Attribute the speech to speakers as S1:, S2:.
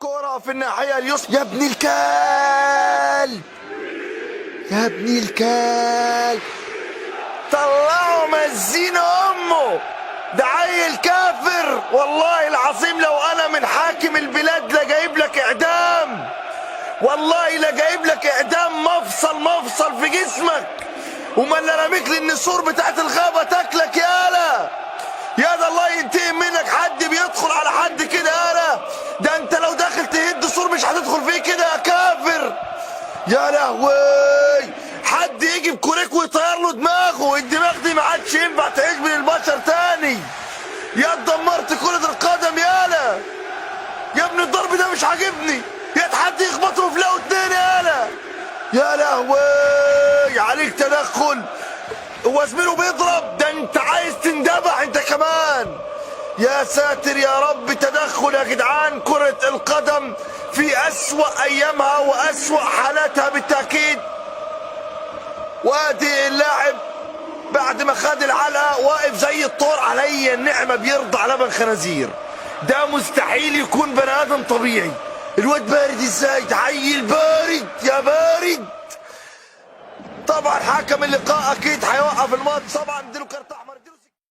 S1: كرة في الناحية اليسرى. يا ابن الكلب، يا ابن الكلب، طلعوا مزين امه، ده عيل كافر. والله العظيم لو انا من حاكم البلاد لجايب لك اعدام، والله لجايب لك اعدام، مفصل في جسمك، وما اللي راميك لي النسور بتاعت الغابه تاكلك. يالا يا ده الله ينتقم منك، حد بيدخل على حد كده؟ يالا ده انت لو داخل تهد سور مش هتدخل فيه كده يا كافر. يا لهوي، حد يجي بكوريك ويطير له دماغه، الدماغ دي ما عادش ينفع تعيش بين البشر تاني. يا دمرت كرة القدم. يالا يا ابن الضرب ده مش عاجبني، يا حد يخبطه في لقوا اتنين. يالا يا لهوي عليك تدخل، هو زميله بيضرب، ده انت عايز تندبح انت كمان. يا ساتر يا رب، تدخل يا جدعان. كرة القدم في أسوأ أيامها وأسوأ حالاتها بالتأكيد. وادي اللاعب بعد ما خد العلقة واقف زي الطور، علي النعمة بيرضع لبن خنازير. ده مستحيل يكون بني آدم طبيعي. الواد بارد ازاي؟ عيل بارد يا بارد. طبعا حكم اللقاء اكيد هيوقف الماتش، طبعا اديله كارت.